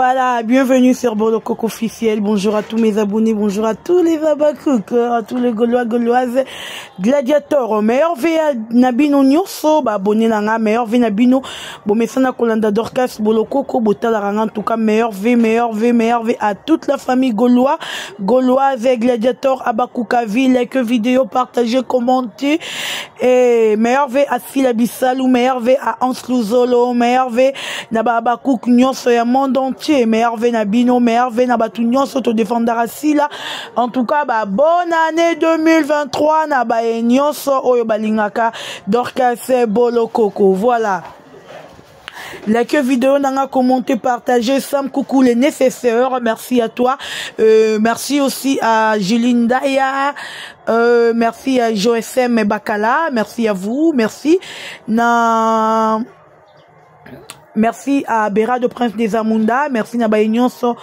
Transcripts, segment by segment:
Voilà, bienvenue sur Bolo Coco officiel. Bonjour à tous mes abonnés, bonjour à tous les abakouk, à tous les Gaulois, Gauloises, gladiateurs. Meilleur V Nabino Nyoso, abonné nanga, meilleur V Nabino, Bomesana Kolanda Dorcas, Bolo Coco, Botalaranga, en tout cas, meilleur V à toute la famille Gaulois, Gauloises, gladiateurs, Abakoukavi, like vidéo, partagez, commentez, et meilleur V à Sila Bissalou, meilleur V à Hans Luzolo, meilleur V Naba Abakouk Nyoso, et monde entier, meilleur V Nabino, meilleur V Nabatu Nyoso, te défendra Sila. En tout cas, bonne année 2023, Naba Nyoso, Oyo Balingaka, Dorcas, Bolo Coco, voilà. Like vidéo, nanga commenté, partagé, Sam coucou les nécessaires, merci à toi, merci aussi à Juline Daya, merci à JoSM Bakala, merci à vous, merci à Béra de Prince des Amunda, merci na Baïnyonso,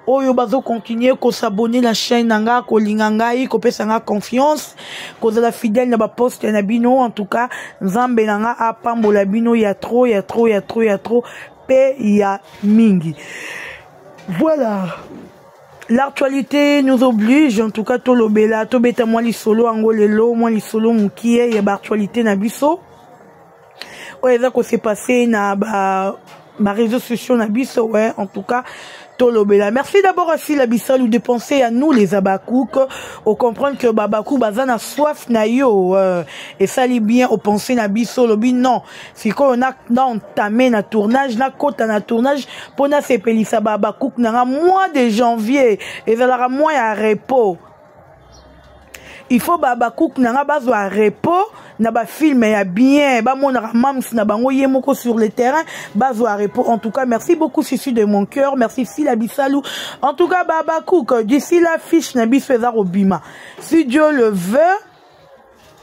Oyo bazo continuer, ko s'abonner la chaîne nanga, ko lingangai, ko pesanga confiance, ko la fidèle na ba poste na bino, en tout cas, Nzambe nanga a pambola bino, y a trop, pe ya mingi. Voilà. L'actualité nous oblige, en tout cas, tolobela, tobeta moi li solo, angolelo, moi li solo mukie, y a ba actualité na biso. Ouais, ça s'est passé na ma réseaux sociaux na biso, ouais, en tout cas, tolobela. Merci d'abord à Sila Bissalou de penser à nous les abakouk, au comprendre que babakou bazana soif na yo, et ça lit bien au penser na biso lobi non. Si on a entamé na tournage, na kota na tournage, pour na sepelisa babakouk na mois de janvier, et ça la mois à repos. Il faut babakouk na bazo à repos, na ba film ya bien, ba mon mams na bango yemoko sur le terrain, bazo à repos. En tout cas, merci beaucoup Sissu de mon cœur, merci Sila Bissalou. En tout cas, babakouk, d'ici la fiche na biso obima. Si Dieu le veut,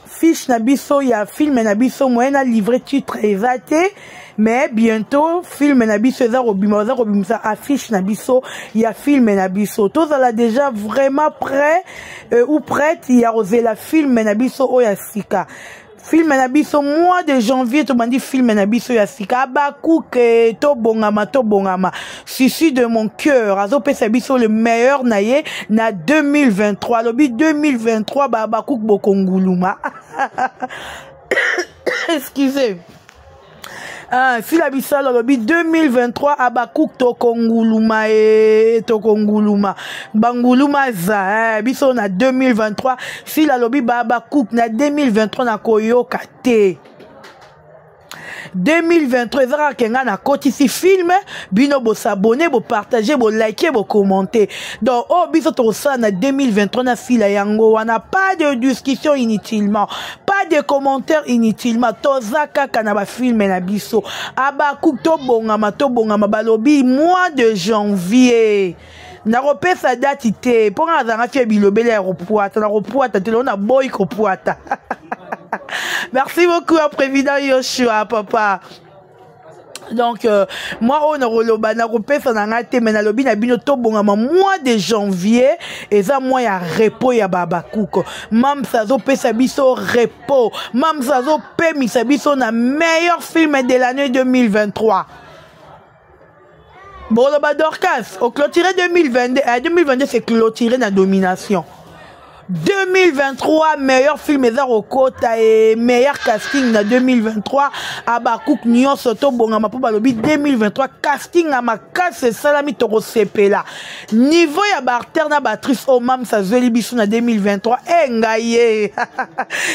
fiche na biso ya film na biso moyen à livrer titre exacté. Mais bientôt, film na biso obima, ça affiche na biso, il y a film na biso. Tous là déjà vraiment prêt ou prête, il y a osé la film na biso oyasika. Film na biso mois de janvier, tu m'as dit film na biso yasika. Abakouk to bongama. Sissu de mon cœur, azo pesa biso le meilleur naye na 2023. Lobi 2023 abakouk bokonguluma. Excusez. Si la Bissalo lobi 2023 abakouk tokonguluma banguluma za biso na 2023 si la lobi abakouk na 2023 na koyoka te 2023 ezaka kenga na koti si film bino bo s'abonner bo partager bo liker bo commenter donc oh biso to ça na 2023 na fila yango on n'a pas de discussion inutilement pas de commentaires inutilement toza kaka na ba film na biso abakouk to bongama balobi mois de janvier na repesa date te pour nga fie bilobele aéroport na report te na boy ko poata. Merci beaucoup à Président Yoshua, papa. Donc, moi, on a roloba, na repesa na ngate, mais na lobi na bino to bongama mois de janvier, et ça, moi, ya repos ya babakouk. Mam sazo pesa biso repos. Mam sazo pe misabiso na meilleur film de l'année 2023. Bon, le Dorcas, au clôturé 2022, 2022, c'est clôturé na domination. 2023 meilleur film au kota et meilleur casting na 2023 abakouk nyonso to bongama po balobi 2023 casting na makase salami toko sepela niveau ya barter na batrice o mam sa zweli biso na 2023 ngaye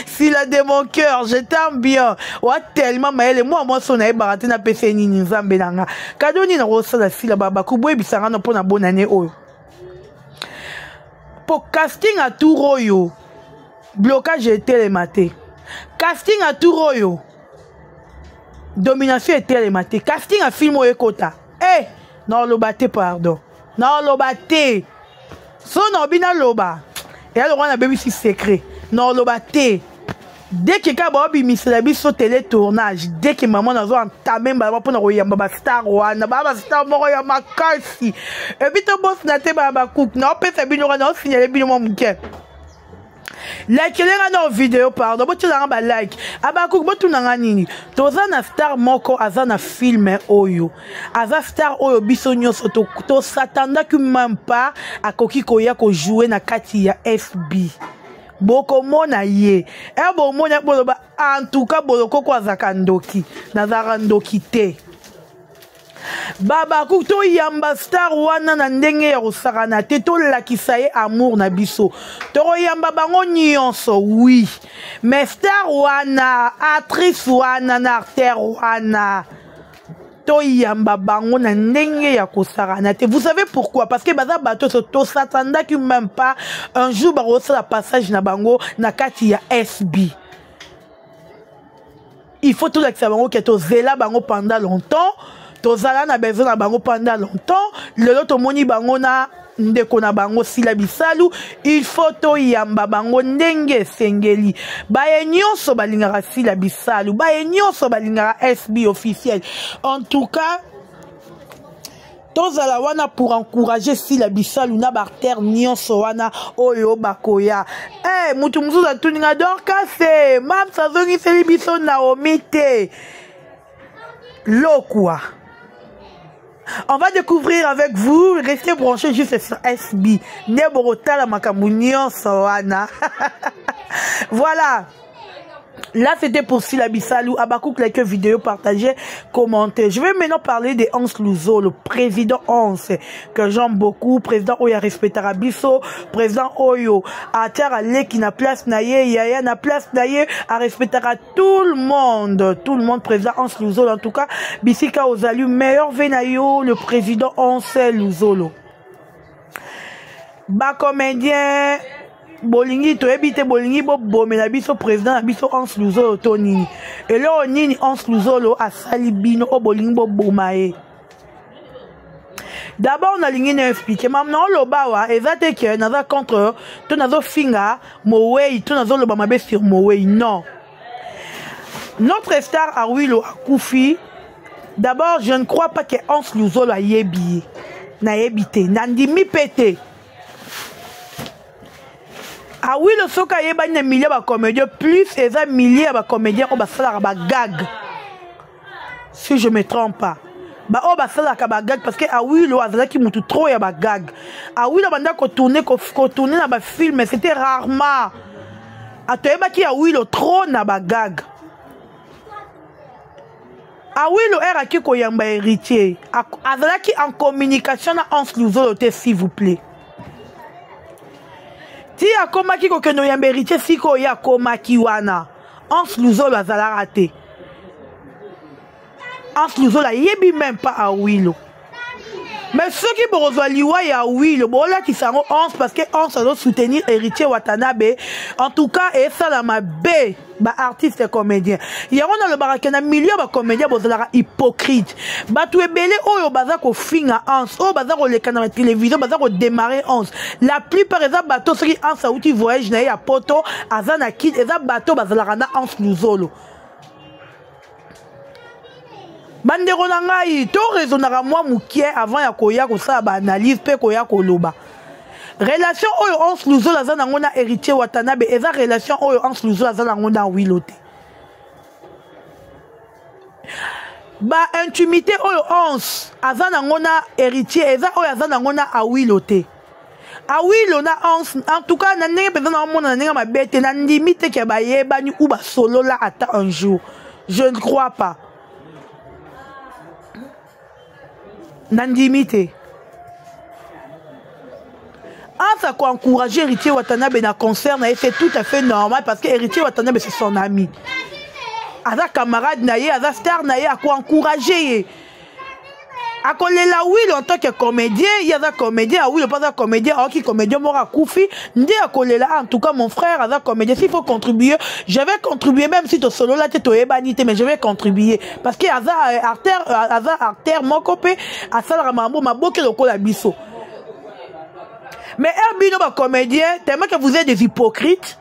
Sila de mon cœur je t'aime bien wa tellement maele moi so na barate na pese nini nzambe nanga kadoni na rosala Sila babakouk boye bisanga no pona bonne année oyo. Pour casting à tout royo, blocage était les matés. Casting à tout royo, domination était les matés. Casting à film au écota. Eh, non lobate pardon. Non lobate. Son obina loba. Et alors on a baby si secret. Non lobate. Dès que Kabobi Miselabi sur télé tournage, dès que maman n'a pas entamé pour nous yamba star wana baba star moko ya makasi et puis to boss na te baba cook na pesa bino na signaler bino mon muke like lenga na vidéo pardon bo tela ba like abaku bo tunanga nini toza na star moko aza na film oyo aza star oyo biso nyonso to s'attendait que même pas akoki koya ko jouer na kati ya FB boko mona ye bo mona boloba en tout cas boloko ko azaka ndoki nazaka ndoki te baba kuto yamba star wana na ndenge ya kosakana te to lakisa ye amour na biso to yamba bango nyonso oui mais star wana actrice wana na acteur wana to yamba bango na ndenge ya kosakana te. Vous savez pourquoi? Parce que baza bato to s'attendait que même pas un jour ba la passage na bango na kati ya SB. Il faut tout lakisa bango que to zela bango pendant longtemps. Tozala na besoin na bango pendant longtemps. Lelo to moni bango na ndeko na bango sila bisalu. Il faut to yamba bango ndenge sengeli. Baye nyonso balingara sila bisalu. Baye nyonso balingara SB officiel. En tout cas, tozala wana pour encourager sila bisalu na barter nyonso wana oyo bakoya. Mutu mzuza tuninga dorkase. Mam sazongi seli biso na omite. Lokwa. On va découvrir avec vous, restez branchés juste sur SB. Neborota la makamunion soana. Voilà. Là, c'était pour Sila Bisalou. Abakou, quelques vidéos partagées, commentées. Je vais maintenant parler de Hans Louzo, le président Hans, que j'aime beaucoup. Président Oya respectera Bisso. Président Oyo, à Tiarale, qui n'a place naye, Yaya n'a place naye, à respectera tout le monde. Tout le monde, président Hans Louzo. En tout cas, Bissika Ozalu, meilleur Venayo, le président Hans Louzolo. Bas comédien. Bolingi to ebite bolingi bo bomela biso président na biso Hans Louzo to nini et là nini Hans Louzo a salibino o bolingi bo bomae. D'abord on a lingi na expliquer maintenant lo bawa ezate que naza contre to nazo finga Mowei to nazo lo ba mabe sur Mowei non. Notre star Awilo akufi. D'abord je ne crois pas que Hans Louzo a yebi na yebite nandimi pété. Ah oui, le soka yeba une milliers de comédiens plus et un millier de comédiens au basala ba gag. Si je me trompe pas. Ba au basala ba gag parce que ah oui le azala qui mutu trop ya ba gag. Ah oui la banda ko tourner na ba film mais c'était rarement. Atoyeba ki ah oui le trop na ba gag. Ah oui le era ki ko yamba héritier. Azala qui en communication na Hans Louzo s'il vous plaît. Si a komaki ko keno yamba héritier si ko ya komaki wana Hans Louzo la zala raté. Hans Louzo la yebi même pas à Wilo. Mais ceux qui borozwa liwa ya Wilo bola qui sango Hans parce que Hans doit soutenir héritier Watanabe. En tout cas et ça la ma b ba artiste et comédien. Yaro na le barakena milieu ba comédien bozala hypocrite. Ba tu ebele oyo baza ko finga Hans, o baza ko leka na télévision, baza ko démarrer Hans. La plupart des bateaux qui Hans a outil voyage na ya poto, azana kid, eza bateau bazala na Hans Louzolo. Bandero na ngai to raisonnera moi mukie avant ya koya ko sa ba analyse pe koya ko loba. Relation oyo Hans Louzo la zana ngona héritier Watanabe eza relation oyo Hans Louzo la zana ngona Wilote. Ba intimité oyo Hans azana ngona héritier eza oyo azana ngona Awilote. Awilo na Hans en tout cas na ndenge peza na mona na ndenge mabete na ndimite ke ba yebani ou ba solo la ata un jour. Je ne crois pas. Nandimité. Hans a encouragé Héritier Watanabe dans le concert, c'est tout à fait normal parce que Héritier Watanabe c'est son ami. Aza camarade naye, aza star naye, a encouragé. A kolela oui en tant que comédien, il y a un comédien, oui, pas un comédien, qui comédien mora koufi, ndé a kolela en tout cas mon frère a un comédien, s'il faut contribuer, je vais contribuer même si tu solo là tu es banité mais je vais contribuer parce que aza artère mon copé a ça la mambo ma boke le kola biso. Mais Herbino ba comédien, tellement que vous êtes des hypocrites.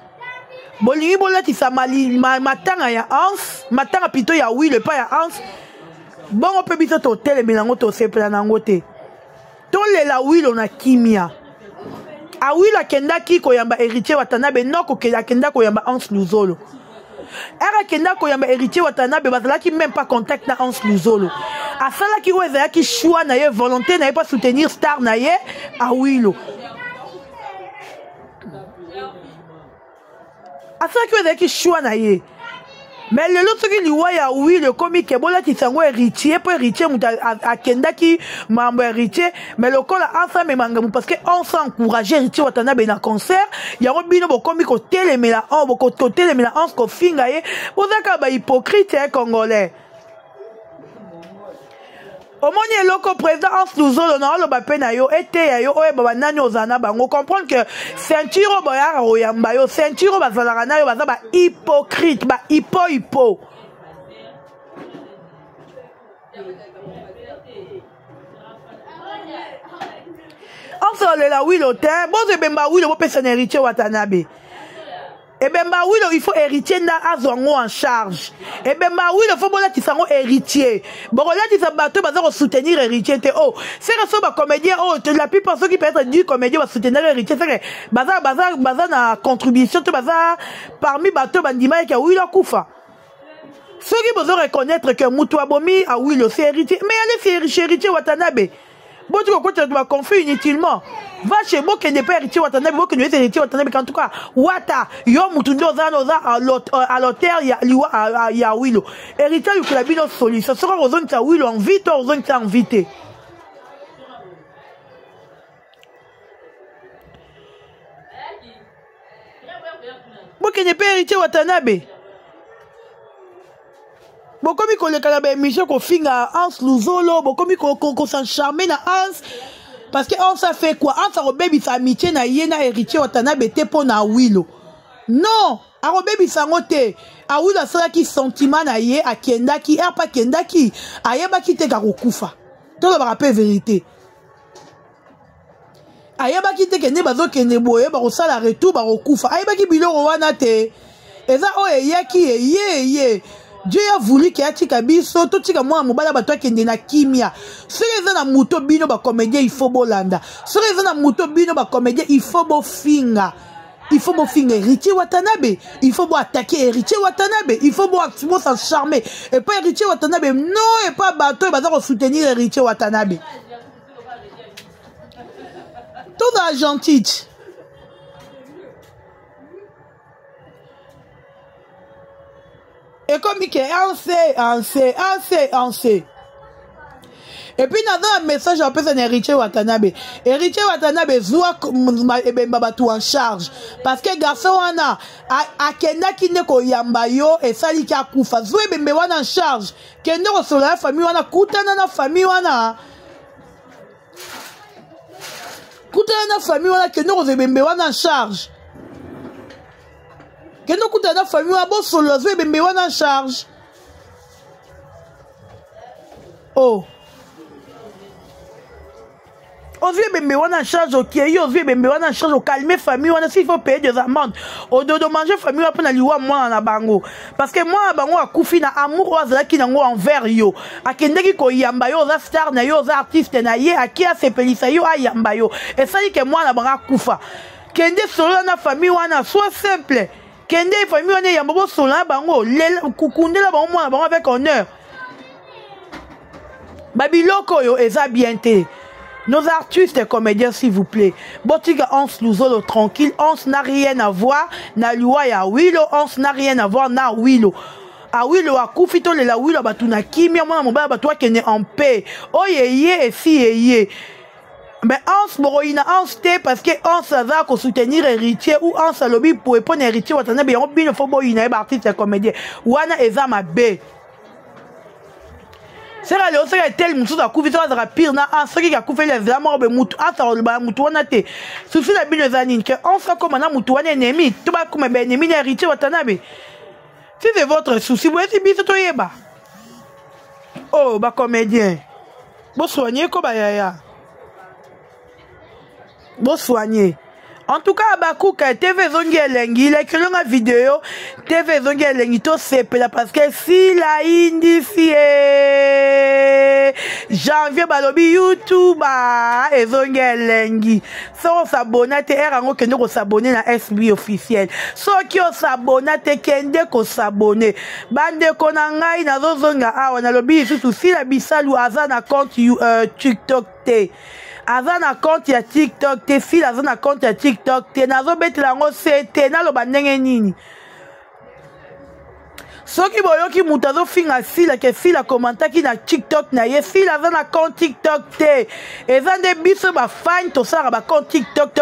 Bolingi bola ti samali matanga ya Hans, matanga plutôt ya oui le pas ya Hans. Bon, on peut bien te télé, mais on te sait pas n'angote. Ton les la oui, on a kimia. Awilo akendaki koyamba héritier Watanabe noko akenda koyamba Hans Luzolo. Era kenda koyamba héritier Watanabe bazalaki même pas contact na Hans Luzolo. Asala ki ezalaki choix na ye volonté na ye pas soutenir star na ye Awilo. Asala ki ezalaki choix na ye. Mais le lot qui lui voit ya oui le comique bola qui sango héritier pour héritier muta akenda ki mambo héritier mais le kola ensemble mangamu parce que on s'encourager héritier Watanabe na concert ya robino bo comique telemela on bo telemela on ko finga ye bozaka ba hypocrite congolais. Au moins, le président Hans Luzolo na lo ba pena yo ete ya yo oye baba nani ozana bango comprendre que ceinture boyara oyamba yo ceinture bazalaka na yo baza ba hypocrite ba hypo. On se la wilo te boze bemba wilo bo pesa na héritier Watanabe. Et ben bah oui, il faut héritier na azongo en charge. Et ben bah oui, il faut bola qui sango héritier. Bon là qui sa bateau baza soutenir héritier te oh. C'est que ba comédien oh, la plupart ceux qui peut être du comédien va soutenir héritier c'est que baza na contribution te baza parmi bateau bandima qui a oui la kufa. Ceux qui besoin reconnaître que mutu abomi a oui le c'est héritier. Mais allez c'est héritier Watanabe. Bon tu comprends tu vas confier inutilement. Va chez moi qui n'est pas héritier Watanabe, moi qui n'est pas héritier Watanabe, en tout cas, Wata, yo mutundo za à l'auteur ya Wilo. Héritier yu kula bino soli, ce sera aux zones ta Wilo invite, aux zones ta invité. Moi qui n'est pas héritier Watanabe. Bon comme il le calabe émission qu'on finga Hans Luzolo, bon comme il s'en charme na Hans. Parce que on ça fait quoi? On ça rebebi sa amitié na yena héritier Watanabe te po na Wilo. Non, a rebebi sa ngote. A Wilo sala ki sentiment na ye a kendaki, a pa kendaki. A yeba ki te garokufa. To ba rappel vérité. A yeba ki te kende bazo kende boye ba ko sala retour ba rokufa. A yeba ki biloko wana te. Eza o yeki ye. Dieu a voulu qu'il y ait tika biso, tout tika moi mobala ba toi kende na kimia. Si les na muto bino ba comédien il faut bolanda. Si les na muto bino ba comédien il faut bo finga. Il faut bo finga héritier Watanabe. Il faut bo attaquer héritier Watanabe. Il faut bo s'en charmer. Et pas héritier Watanabe. Non, et pas bateau et bazar soutenir héritier Watanabe. Tout dans gentil. Et comme il est on sait. Et puis, dans un message, on peut un héritier Watanabe. Héritier Watanabe, zoua babatu en charge. Parce que garçon, on a kenda qui ne ko yamba yo, et sali ki akufa. Zoua bembe wana en charge. Kenda ko sola la famille wana, kutana na famille wana. Kutana na famille wana, kenda ko bembe wana en charge. Que nous coûtons la famille à bon solo, bébé on en charge. Oh. On vient bébé on en charge au qui on vient bébé on en charge au calmer famille on a s'il faut payer des amendes. Au dos de manger famille après na liwa moi en bango. Parce que moi bango a koufi na amour oza qui nango envers yo. A kendeki ko yamba yo za star na yo za artiste na ye a qui a sepelisa yo a yamba yo. Et ça dit que moi na banga koufa. Kende solo na famille wana soit simple. Kende famille wana yamba bo solo na bango kukunde la bango moi bango avec honneur. Babiloko yo eza bien te. Nos artistes et comédiens, s'il vous plaît. Botiga Hans Luzolo tranquille. Hans n'a rien à voir. Na liwa ya Wilo. Hans n'a rien à voir na Wilo. A Wilo a koufito le la Wilo batuna kimi. Mwana mobile batwa kene en paix. Oh ye et si ye. Mais Hans Boroina Hans te parce que Hans a ko soutenir héritier ou Hans a lobby pour répondre héritier. Watanabe yon bino fobo ina eba artiste et comédien. Wana eza ma bé. C'est là le c'est tel mutu a couvert ça la pire na en ce qui a couvert les amours be mutu ata ba mutu wana te suffit la bino zanine que on sera comme na mutu wana ennemi tout ba comme ben ennemi héritier Watanabe si c'est votre souci vous êtes biso to yeba oh ba comédien bon soigner ko ba yaya bon soigner. En tout cas, Bakuka, TV Zongi Elengi, il a écrit une vidéo, TV Zongi Elengi, tout c'est parce que si la Indi, si te janvier balobi YouTube ezongi elengi so s'abonner te erango kende ko s'abonner na SB officiel so ki o s'abonner te kende ko s'abonner bande ko na ngai nazozonga awa nalobi isusu sila bisalu aza na compte TikTok te aza na compte ya TikTok te fila aza na compte ya TikTok te nazobetela yango se te naloba ndenge nini soki boyoki mutu azofinga sila ke sila komantaki na TikTok na ye sila aza na compte TikTok te eza nde biso bafani tosalaka bacompte TikTok te